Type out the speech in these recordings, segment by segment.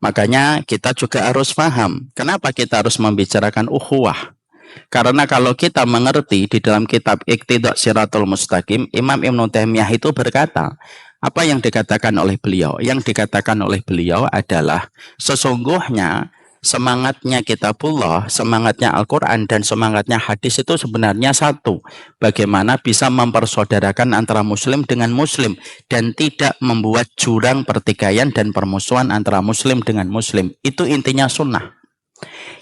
Makanya kita juga harus paham kenapa kita harus membicarakan ukhuwah. Karena kalau kita mengerti di dalam kitab Iqtida' Shiratal Mustaqim, Imam Ibnu Taimiyah itu berkata, apa yang dikatakan oleh beliau? Yang dikatakan oleh beliau adalah sesungguhnya semangatnya kitabullah, semangatnya Al-Quran, dan semangatnya hadis itu sebenarnya satu. Bagaimana bisa mempersaudarakan antara muslim dengan muslim dan tidak membuat jurang pertikaian dan permusuhan antara muslim dengan muslim. Itu intinya sunnah.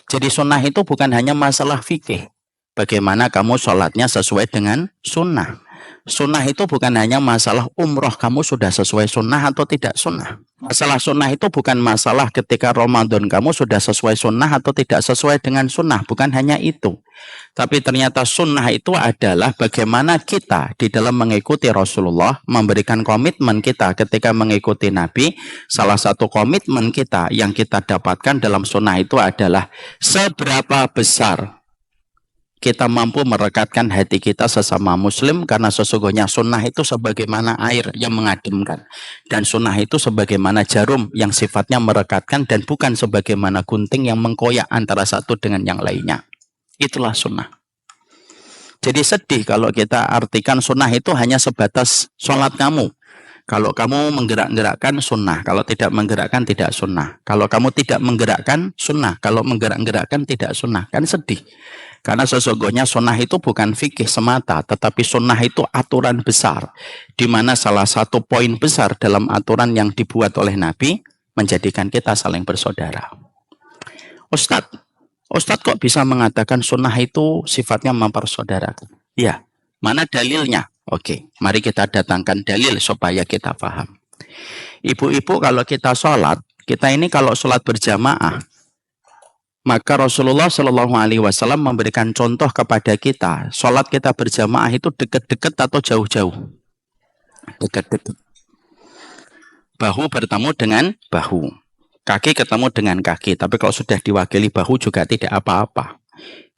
Jadi sunnah itu bukan hanya masalah fikih. Bagaimana kamu sholatnya sesuai dengan sunnah. Sunnah itu bukan hanya masalah umroh kamu sudah sesuai sunnah atau tidak sunnah. Masalah sunnah itu bukan masalah ketika Ramadan kamu sudah sesuai sunnah atau tidak sesuai dengan sunnah. Bukan hanya itu. Tapi ternyata sunnah itu adalah bagaimana kita di dalam mengikuti Rasulullah, memberikan komitmen kita ketika mengikuti Nabi. Salah satu komitmen kita yang kita dapatkan dalam sunnah itu adalah seberapa besar kita mampu merekatkan hati kita sesama muslim, karena sesungguhnya sunnah itu sebagaimana air yang mengademkan, dan sunnah itu sebagaimana jarum yang sifatnya merekatkan dan bukan sebagaimana gunting yang mengkoyak antara satu dengan yang lainnya. Itulah sunnah. Jadi sedih kalau kita artikan sunnah itu hanya sebatas sholat kamu. Kalau kamu menggerak-gerakkan sunnah, kalau tidak menggerakkan tidak sunnah. Kalau kamu tidak menggerakkan sunnah, kalau menggerak-gerakkan tidak sunnah. Kan sedih. Karena sesungguhnya sunnah itu bukan fikih semata, tetapi sunnah itu aturan besar, di mana salah satu poin besar dalam aturan yang dibuat oleh Nabi menjadikan kita saling bersaudara. Ustadz kok bisa mengatakan sunnah itu sifatnya mempersaudarakan? Ya, mana dalilnya? Oke, mari kita datangkan dalil supaya kita paham. Ibu-ibu, kalau kita sholat, kita ini kalau sholat berjamaah, maka Rasulullah Shallallahu Alaihi Wasallam memberikan contoh kepada kita, sholat kita berjamaah itu dekat-dekat atau jauh-jauh? Dekat-dekat. Bahu bertemu dengan bahu, kaki ketemu dengan kaki. Tapi kalau sudah diwakili bahu juga tidak apa-apa.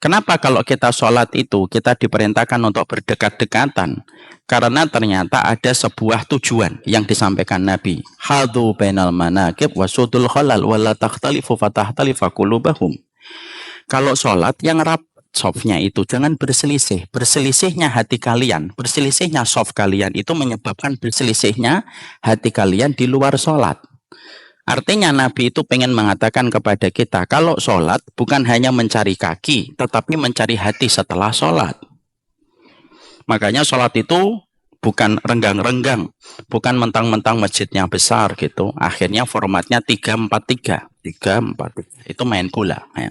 Kenapa kalau kita sholat itu kita diperintahkan untuk berdekat-dekatan? Karena ternyata ada sebuah tujuan yang disampaikan Nabi. Hadhu bainal manakib wasudul khalal wala takhtalifu fatahtalifa qulubahum. Kalau sholat yang rapat softnya itu jangan berselisih. Berselisihnya hati kalian, berselisihnya soft kalian itu menyebabkan berselisihnya hati kalian di luar sholat. Artinya Nabi itu pengen mengatakan kepada kita, kalau sholat bukan hanya mencari kaki, tetapi mencari hati setelah sholat. Makanya sholat itu bukan renggang-renggang, bukan mentang-mentang masjidnya besar gitu. Akhirnya formatnya 3-4-3. 3-4-3. Itu main bola. Ya.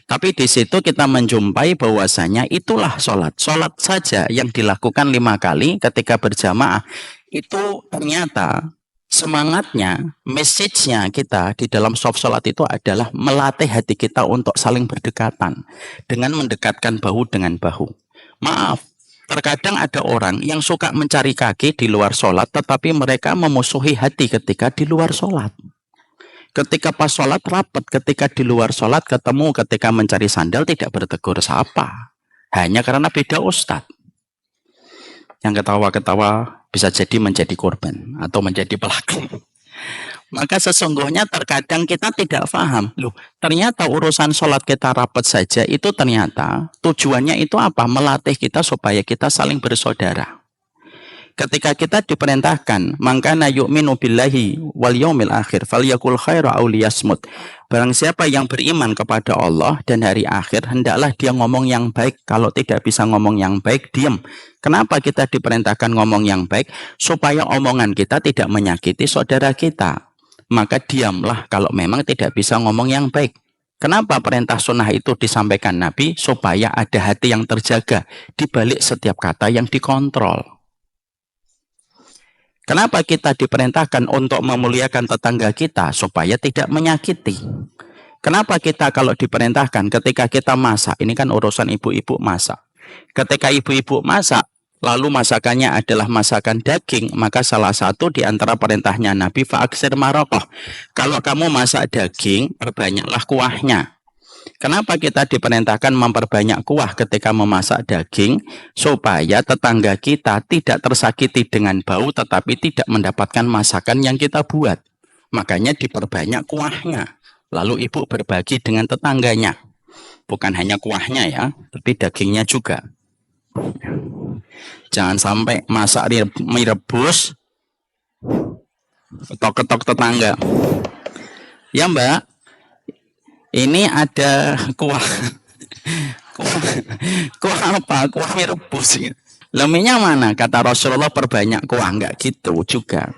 Tapi di situ kita menjumpai bahwasanya itulah sholat. Sholat saja yang dilakukan 5 kali ketika berjamaah, itu ternyata semangatnya, message-nya kita di dalam soft sholat itu adalah melatih hati kita untuk saling berdekatan dengan mendekatkan bahu dengan bahu. Maaf, terkadang ada orang yang suka mencari kaki di luar sholat, tetapi mereka memusuhi hati ketika di luar sholat. Ketika pas sholat rapat, ketika di luar sholat ketemu, ketika mencari sandal tidak bertegur sapa, hanya karena beda ustadz. Yang ketawa-ketawa bisa jadi menjadi korban atau menjadi pelaku. Maka sesungguhnya terkadang kita tidak paham. Loh, ternyata urusan sholat kita rapat saja itu ternyata tujuannya itu apa? Melatih kita supaya kita saling bersaudara. Ketika kita diperintahkan, mangkana yu'minu billahi wal yaumil akhir falyakul khaira aw liyasmut. Barang siapa yang beriman kepada Allah dan hari akhir, hendaklah dia ngomong yang baik. Kalau tidak bisa ngomong yang baik, diam. Kenapa kita diperintahkan ngomong yang baik? Supaya omongan kita tidak menyakiti saudara kita. Maka diamlah kalau memang tidak bisa ngomong yang baik. Kenapa perintah sunnah itu disampaikan Nabi? Supaya ada hati yang terjaga di balik setiap kata yang dikontrol. Kenapa kita diperintahkan untuk memuliakan tetangga kita? Supaya tidak menyakiti. Kenapa kita kalau diperintahkan ketika kita masak, ini kan urusan ibu-ibu masak. Ketika ibu-ibu masak, lalu masakannya adalah masakan daging, maka salah satu di antara perintahnya Nabi, fa'aksir marokoh. Kalau kamu masak daging, perbanyaklah kuahnya. Kenapa kita diperintahkan memperbanyak kuah ketika memasak daging? Supaya tetangga kita tidak tersakiti dengan bau, tetapi tidak mendapatkan masakan yang kita buat. Makanya diperbanyak kuahnya. Lalu ibu berbagi dengan tetangganya. Bukan hanya kuahnya ya, tapi dagingnya juga. Jangan sampai masak mie rebus, ketok-ketok tetangga. Ya Mbak, ini ada kuah. Kuah apa? Kuah mie rebus. Leminya mana? Kata Rasulullah perbanyak kuah. Enggak gitu juga.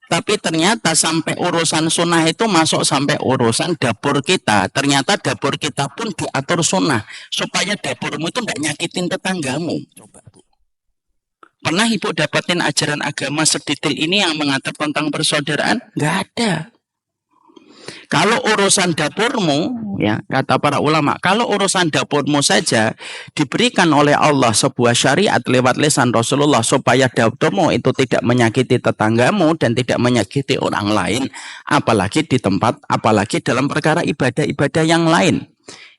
Tapi ternyata sampai urusan sunnah itu masuk sampai urusan dapur kita. Ternyata dapur kita pun diatur sunnah. Supaya dapurmu itu enggak nyakitin tetanggamu. Coba Bu. Pernah ibu dapatin ajaran agama sedetail ini yang mengatur tentang persaudaraan? Enggak ada. Kalau urusan dapurmu, ya kata para ulama, kalau urusan dapurmu saja diberikan oleh Allah sebuah syariat lewat lisan Rasulullah supaya dapurmu itu tidak menyakiti tetanggamu dan tidak menyakiti orang lain, apalagi di tempat, apalagi dalam perkara ibadah-ibadah yang lain.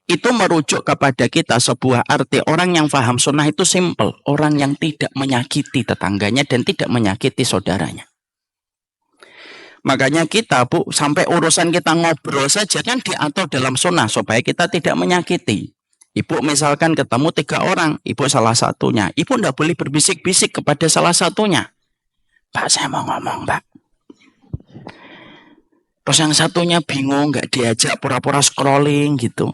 Itu merujuk kepada kita sebuah arti orang yang paham sunnah itu simple, orang yang tidak menyakiti tetangganya dan tidak menyakiti saudaranya. Makanya kita Bu, sampai urusan kita ngobrol saja kan diatur dalam sunnah supaya kita tidak menyakiti. Ibu misalkan ketemu 3 orang, ibu salah satunya. Ibu tidak boleh berbisik-bisik kepada salah satunya. Pak, saya mau ngomong, Pak. Terus yang satunya bingung, nggak diajak, pura-pura scrolling gitu.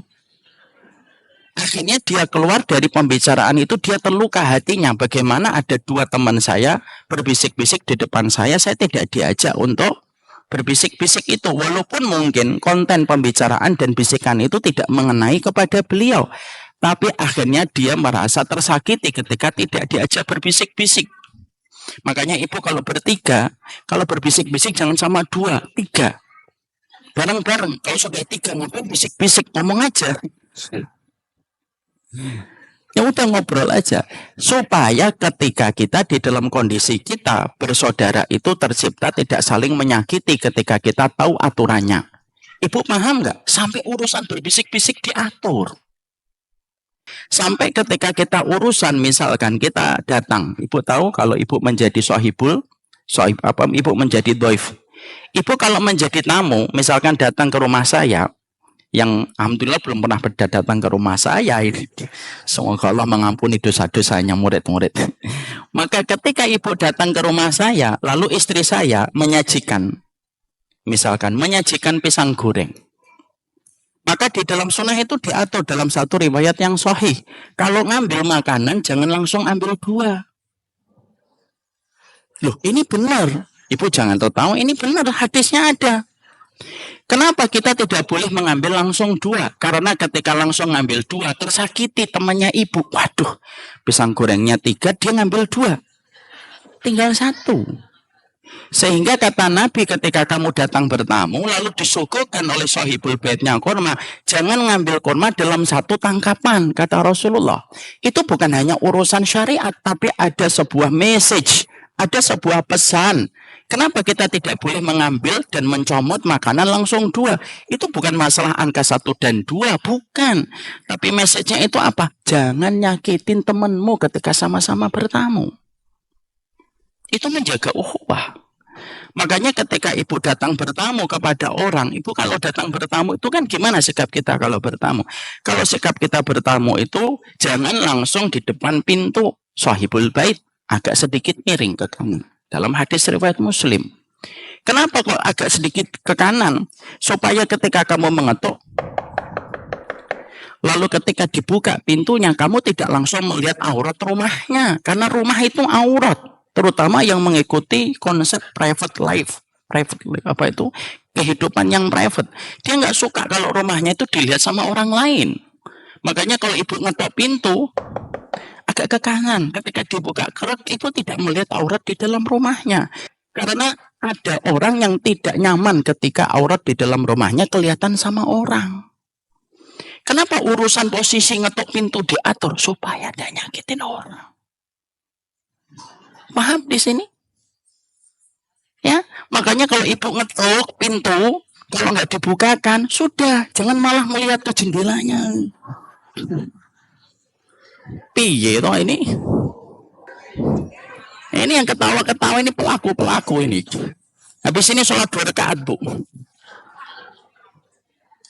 Akhirnya dia keluar dari pembicaraan itu, dia terluka hatinya. Bagaimana ada 2 teman saya berbisik-bisik di depan saya tidak diajak untuk berbisik-bisik itu, walaupun mungkin konten pembicaraan dan bisikan itu tidak mengenai kepada beliau, tapi akhirnya dia merasa tersakiti ketika tidak diajak berbisik-bisik. Makanya ibu kalau bertiga, kalau berbisik-bisik jangan sama 2, 3 bareng-bareng. Kalau sudah 3 ngapain bisik-bisik, ngomong aja. Ya udah ngobrol aja supaya ketika kita di dalam kondisi kita bersaudara itu tercipta tidak saling menyakiti ketika kita tahu aturannya. Ibu paham nggak? Sampai urusan berbisik-bisik diatur. Sampai ketika kita urusan misalkan kita datang, ibu tahu kalau ibu menjadi ibu menjadi doif. Ibu kalau menjadi tamu, misalkan datang ke rumah saya, yang alhamdulillah belum pernah datang ke rumah saya ini. Semoga Allah mengampuni dosa-dosanya murid-murid. Maka ketika ibu datang ke rumah saya, lalu istri saya menyajikan, misalkan menyajikan pisang goreng. Maka di dalam sunnah itu diatur dalam satu riwayat yang sahih. Kalau ngambil makanan jangan langsung ambil 2. Loh ini benar. Ibu jangan tahu ini benar, hadisnya ada. Kenapa kita tidak boleh mengambil langsung 2? Karena ketika langsung ngambil 2 tersakiti temannya ibu. Waduh, pisang gorengnya 3, dia ngambil 2. Tinggal 1. Sehingga kata Nabi ketika kamu datang bertamu lalu disuguhkan oleh sahibul baitnya kurma, jangan ngambil kurma dalam 1 tangkapan, kata Rasulullah. Itu bukan hanya urusan syariat, tapi ada sebuah message, ada sebuah pesan. Kenapa kita tidak boleh mengambil dan mencomot makanan langsung 2? Itu bukan masalah angka 1 dan 2, bukan. Tapi message-nya itu apa? Jangan nyakitin temanmu ketika sama-sama bertamu. Itu menjaga ukhuwah. Makanya ketika ibu datang bertamu kepada orang, ibu kalau datang bertamu itu kan gimana sikap kita kalau bertamu? Kalau sikap kita bertamu itu jangan langsung di depan pintu sahibul bait, agak sedikit miring ke kanan. Dalam hadis riwayat Muslim. Kenapa kok agak sedikit ke kanan? Supaya ketika kamu mengetuk, lalu ketika dibuka pintunya, kamu tidak langsung melihat aurat rumahnya. Karena rumah itu aurat. Terutama yang mengikuti konsep private life. Private life, apa itu? Kehidupan yang private. Dia nggak suka kalau rumahnya itu dilihat sama orang lain. Makanya kalau ibu ngetok pintu, agak ke kanan. Ketika dibuka kerak, ibu tidak melihat aurat di dalam rumahnya. Karena ada orang yang tidak nyaman ketika aurat di dalam rumahnya kelihatan sama orang. Kenapa urusan posisi ngetok pintu diatur? Supaya tidak nyakitin orang. Paham di sini? Ya, makanya kalau ibu ngetok pintu, kalau nggak dibukakan, sudah. Jangan malah melihat ke jendelanya. Piye toh ini yang ketawa-ketawa ini pelaku-pelaku ini. Habis ini sholat 2 rakaat, Bu.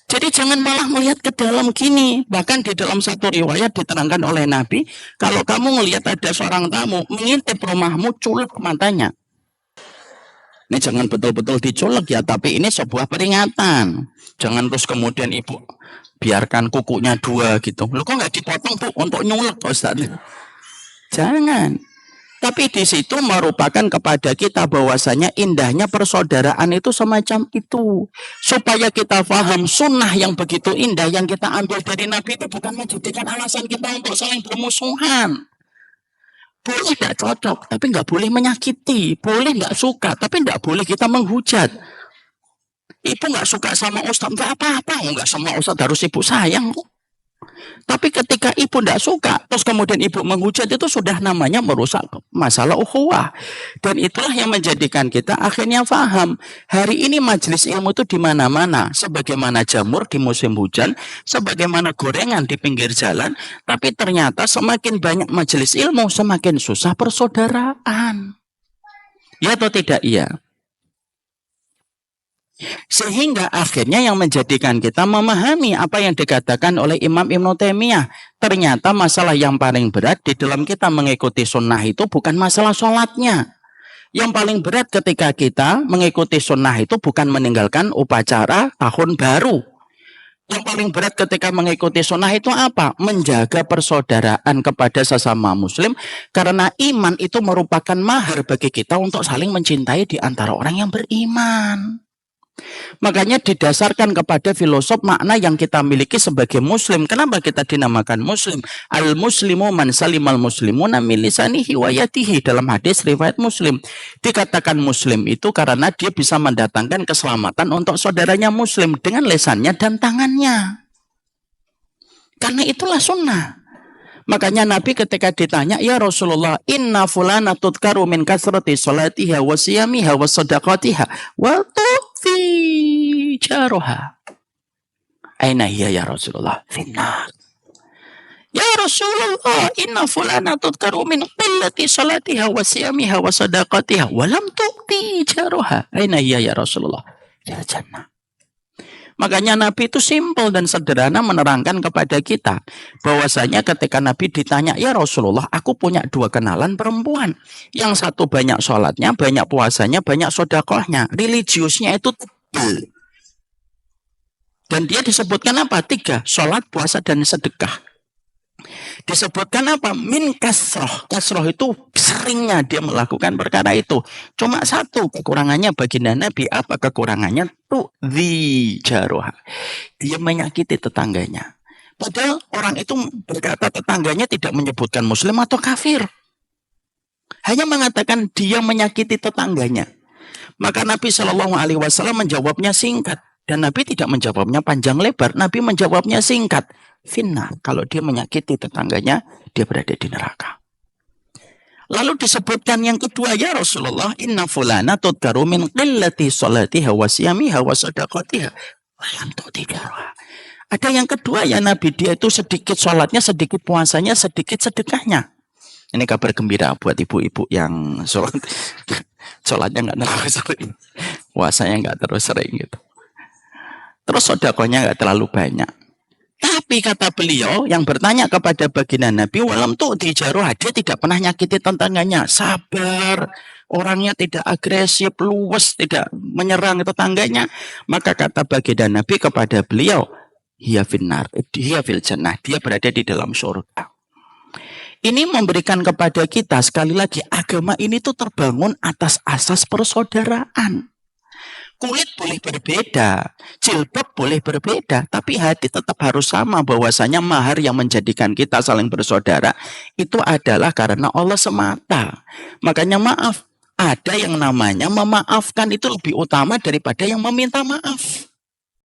Jadi jangan malah melihat ke dalam gini. Bahkan di dalam satu riwayat diterangkan oleh Nabi, kalau kamu melihat ada seorang tamu mengintip rumahmu, culek matanya. Ini jangan betul-betul diculek ya, tapi ini sebuah peringatan. Jangan terus kemudian ibu biarkan kukunya 2 gitu. Lu kok nggak dipotong, Bu, untuk nyulek, Ustaz? Jangan. Tapi di situ merupakan kepada kita bahwasanya indahnya persaudaraan itu semacam itu. Supaya kita paham sunnah yang begitu indah yang kita ambil dari Nabi itu bukan menjadikan alasan kita untuk saling bermusuhan. Boleh tidak cocok, tapi nggak boleh menyakiti. Boleh nggak suka, tapi nggak boleh kita menghujat. Ibu nggak suka sama Ustaz, nggak apa-apa. Nggak semua Ustaz harus ibu sayang kok. Tapi ketika ibu tidak suka, terus kemudian ibu menghujat, itu sudah namanya merusak masalah ukhuwah. Dan itulah yang menjadikan kita akhirnya paham. Hari ini majelis ilmu itu di mana-mana. Sebagaimana jamur di musim hujan, sebagaimana gorengan di pinggir jalan. Tapi ternyata semakin banyak majelis ilmu, semakin susah persaudaraan. Ya atau tidak? Iya. Sehingga akhirnya yang menjadikan kita memahami apa yang dikatakan oleh Imam Ibnu Taimiyah. Ternyata masalah yang paling berat di dalam kita mengikuti sunnah itu bukan masalah sholatnya. Yang paling berat ketika kita mengikuti sunnah itu bukan meninggalkan upacara tahun baru. Yang paling berat ketika mengikuti sunnah itu apa? Menjaga persaudaraan kepada sesama muslim. Karena iman itu merupakan mahar bagi kita untuk saling mencintai di antara orang yang beriman. Makanya didasarkan kepada filosof makna yang kita miliki sebagai muslim. Kenapa kita dinamakan muslim? Al-muslimu man salimal muslimuna min lisanihi wa yadihi. Dalam hadis riwayat Muslim dikatakan muslim itu karena dia bisa mendatangkan keselamatan untuk saudaranya muslim dengan lesannya dan tangannya. Karena itulah sunnah. Makanya Nabi ketika ditanya, ya Rasulullah, inna fulana tudkaru min kasrati salatiha wa siyamiha wa sadaqatiha wa tu'fi jaroha. Aina hiya ya Rasulullah? Finnar. Ya Rasulullah, inna fulana tudkaru min qillati salatiha wa siyamiha wa sadaqatiha wa lam tu'fi jaroha. Aina hiya ya Rasulullah? Ya jannah. Makanya Nabi itu simpel dan sederhana menerangkan kepada kita bahwasanya ketika Nabi ditanya, ya Rasulullah, aku punya 2 kenalan perempuan. Yang satu banyak sholatnya, banyak puasanya, banyak sodakohnya. Religiusnya itu tebal. Dan dia disebutkan apa? 3, sholat, puasa, dan sedekah. Disebutkan apa? Min kasroh. Kasroh itu seringnya dia melakukan perkara itu. Cuma 1 kekurangannya baginda Nabi. Apa kekurangannya? Tuh di jaroha. Dia menyakiti tetangganya. Padahal orang itu berkata tetangganya tidak menyebutkan muslim atau kafir. Hanya mengatakan dia menyakiti tetangganya. Maka Nabi SAW menjawabnya singkat. Dan Nabi tidak menjawabnya panjang lebar. Nabi menjawabnya singkat. Finna, kalau dia menyakiti tetangganya, dia berada di neraka. Lalu disebutkan yang kedua, ya Rasulullah, inna fulana tudkaru min qillati salatiha wa siyamiha wa sadaqatiha wa lam tu'ti jaroha. Ada yang kedua ya Nabi, dia itu sedikit sholatnya, sedikit puasanya, sedikit sedekahnya. Ini kabar gembira buat ibu-ibu yang sholatnya nggak terlalu sering, puasanya nggak terlalu sering gitu. Terus sodakohnya nggak terlalu banyak. Tapi kata beliau yang bertanya kepada baginda Nabi, walam tuh di jaroh, dia tidak pernah nyakiti tetangganya, sabar, orangnya tidak agresif, luwes, tidak menyerang tetangganya. Maka kata baginda Nabi kepada beliau, hiya finnar, hiya fil jannah, dia berada di dalam surga. Ini memberikan kepada kita sekali lagi, agama ini tuh terbangun atas asas persaudaraan. Kulit boleh berbeda, jilbab boleh berbeda, tapi hati tetap harus sama bahwasanya mahar yang menjadikan kita saling bersaudara itu adalah karena Allah semata. Makanya maaf, ada yang namanya memaafkan itu lebih utama daripada yang meminta maaf.